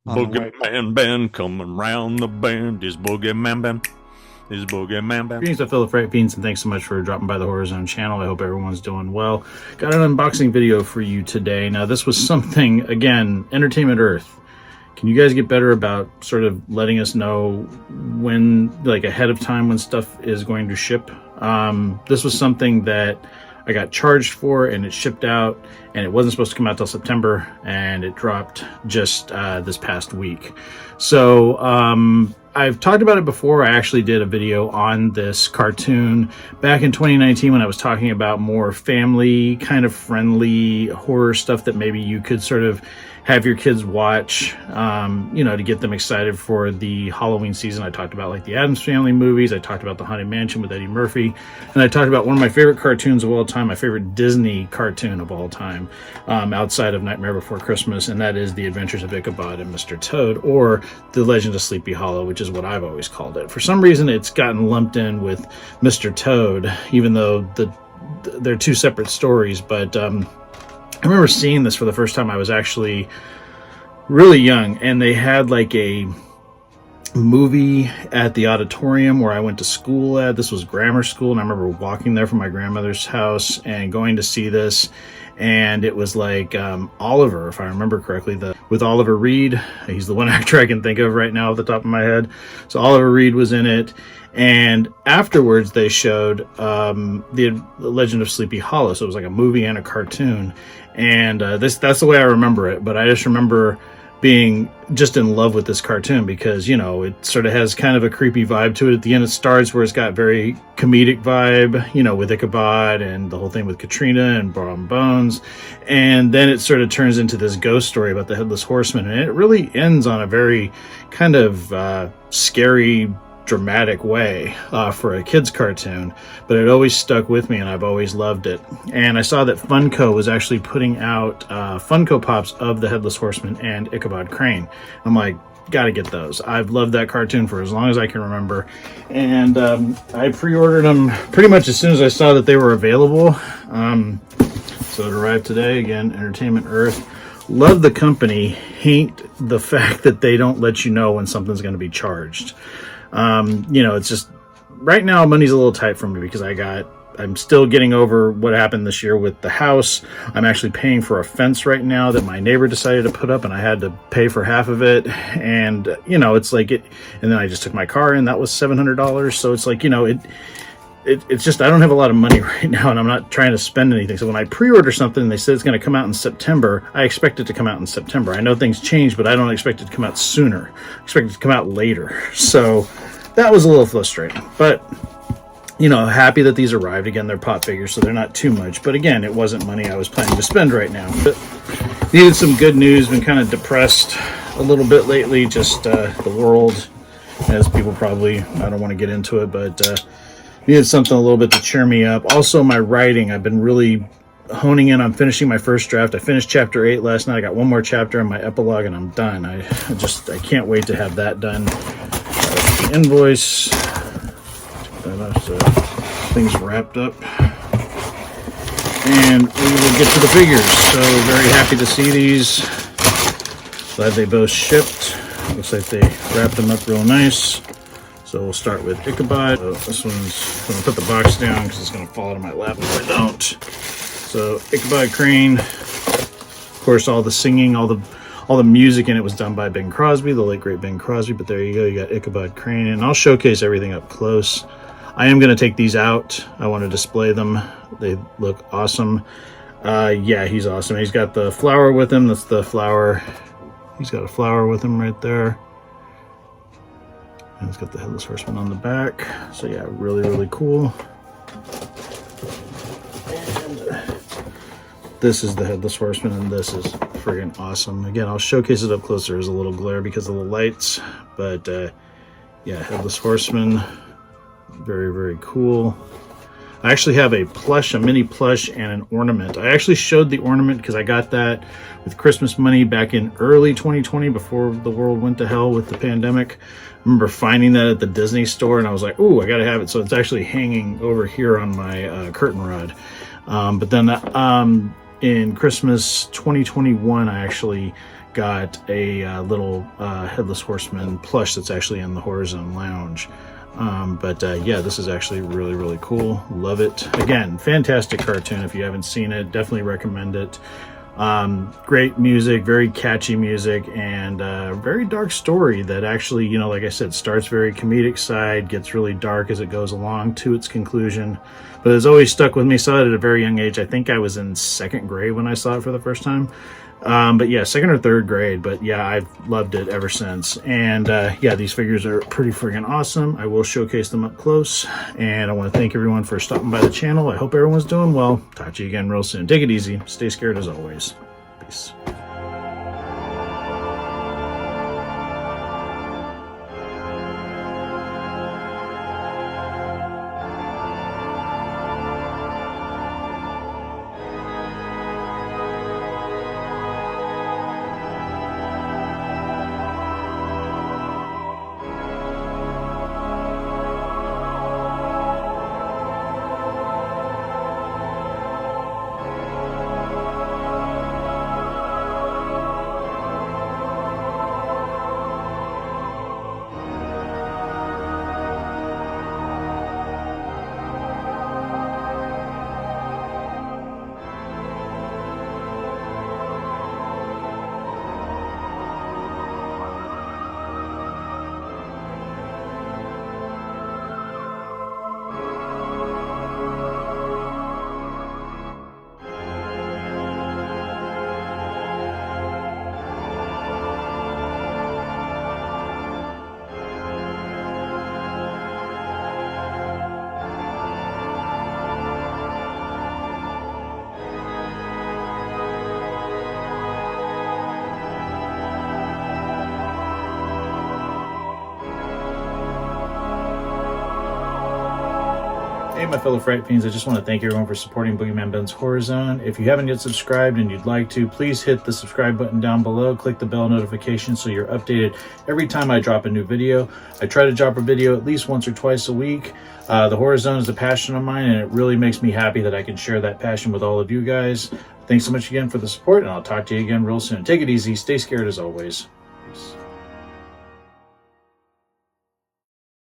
BoogeyMan band coming round the bend. Is BoogeyMan band. Is BoogeyMan band. Greetings, fellow Fright Fiends, and thanks so much for dropping by the Horror Zone channel. I hope everyone's doing well. Got an unboxing video for you today. Now, this was something, again, Entertainment Earth. Can you guys get better about sort of letting us know when, like ahead of time, when stuff is going to ship? This was something that I got charged for, and it shipped out, and it wasn't supposed to come out till September, and it dropped just this past week. So I've talked about it before. I actually did a video on this cartoon back in 2019 when I was talking about more family kind of friendly horror stuff that maybe you could sort of have your kids watch, you know, to get them excited for the Halloween season. I talked about like the Addams Family movies. I talked about the Haunted Mansion with Eddie Murphy. And I talked about one of my favorite cartoons of all time, my favorite Disney cartoon of all time, outside of Nightmare Before Christmas. And that is The Adventures of Ichabod and Mr. Toad, or The Legend of Sleepy Hollow, which is what I've always called it. For some reason, it's gotten lumped in with Mr. Toad, even though they're two separate stories. But I remember seeing this for the first time. I was actually really young, and they had like a movie at the auditorium where I went to school at. This was grammar school, and I remember walking there from my grandmother's house and going to see this. And it was like Oliver, if I remember correctly, with Oliver Reed. He's the one actor I can think of right now off the top of my head. So Oliver Reed was in it. And afterwards, they showed the Legend of Sleepy Hollow. So it was like a movie and a cartoon. And that's the way I remember it. But I just remember being just in love with this cartoon because, you know, it sort of has kind of a creepy vibe to it. At the end, it starts where it's got very comedic vibe, you know, with Ichabod and the whole thing with Katrina and Brom Bones. And then it sort of turns into this ghost story about the Headless Horseman. And it really ends on a very kind of scary, dramatic way for a kid's cartoon, but it always stuck with me and I've always loved it. And I saw that Funko was actually putting out Funko Pops of the Headless Horseman and Ichabod Crane. I'm like, gotta get those. I've loved that cartoon for as long as I can remember, and I pre-ordered them pretty much as soon as I saw that they were available. So it arrived today. Again, Entertainment Earth. Love the company, hate the fact that they don't let you know when something's going to be charged. You know, it's just right now money's a little tight for me because I'm still getting over what happened this year with the house. I'm actually paying for a fence right now that my neighbor decided to put up, and I had to pay for half of it. And, you know, it's like and then I just took my car in, that was $700. So it's like, you know, it's just, I don't have a lot of money right now, and I'm not trying to spend anything. So when I pre-order something and they say it's going to come out in September, I expect it to come out in September. I know things change, but I don't expect it to come out sooner. I expect it to come out later. So that was a little frustrating, but, you know, happy that these arrived. Again, they're pop figures, so they're not too much. But again, it wasn't money I was planning to spend right now. But needed some good news. Been kind of depressed a little bit lately. Just the world, as people probably, I don't want to get into it, but needed something a little bit to cheer me up. Also, my writing, I've been really honing in on finishing my first draft. I finished chapter 8 last night. I got one more chapter in my epilogue, and I'm done. I can't wait to have that done. The invoice. So things wrapped up. And we will get to the figures. So very happy to see these. Glad they both shipped. Looks like they wrapped them up real nice. So we'll start with Ichabod. So this one's going to put the box down because it's going to fall out of my lap if I don't. So Ichabod Crane. Of course, all the singing, all the music in it was done by Bing Crosby, the late great Bing Crosby. But there you go. You got Ichabod Crane, and I'll showcase everything up close. I am going to take these out. I want to display them. They look awesome. Yeah, he's awesome. He's got the flower with him. That's the flower. He's got a flower with him right there. And it's got the Headless Horseman on the back. So yeah, really, really cool. And this is the Headless Horseman, and this is friggin' awesome. Again, I'll showcase it up closer. There's a little glare because of the lights. But yeah, Headless Horseman. Very, very cool. I actually have a mini plush, and an ornament. I actually showed the ornament because I got that with Christmas money back in early 2020 before the world went to hell with the pandemic. I remember finding that at the Disney store, and I was like, ooh, I gotta have it. So it's actually hanging over here on my curtain rod. But then in Christmas 2021, I actually got a little Headless Horseman plush that's actually in the Horizon Lounge. Yeah, this is actually really, really cool. Love it. Again, fantastic cartoon. If you haven't seen it, definitely recommend it. Great music, very catchy music, and very dark story that actually, you know, like I said, starts very comedic side, gets really dark as it goes along to its conclusion. But it's always stuck with me. Saw it at a very young age. I think I was in 2nd grade when I saw it for the first time. But yeah, 2nd or 3rd grade. But yeah, I've loved it ever since. And yeah, these figures are pretty friggin' awesome. I will showcase them up close. And I want to thank everyone for stopping by the channel. I hope everyone's doing well. Talk to you again real soon. Take it easy. Stay scared as always. Peace. Hey, my fellow Fright Fiends, I just want to thank everyone for supporting BoogeyMan Ben's Horror Zone. If you haven't yet subscribed and you'd like to, please hit the subscribe button down below. Click the bell notification so you're updated every time I drop a new video. I try to drop a video at least once or twice a week. The Horror Zone is a passion of mine, and it really makes me happy that I can share that passion with all of you guys. Thanks so much again for the support, and I'll talk to you again real soon. Take it easy. Stay scared as always. Peace.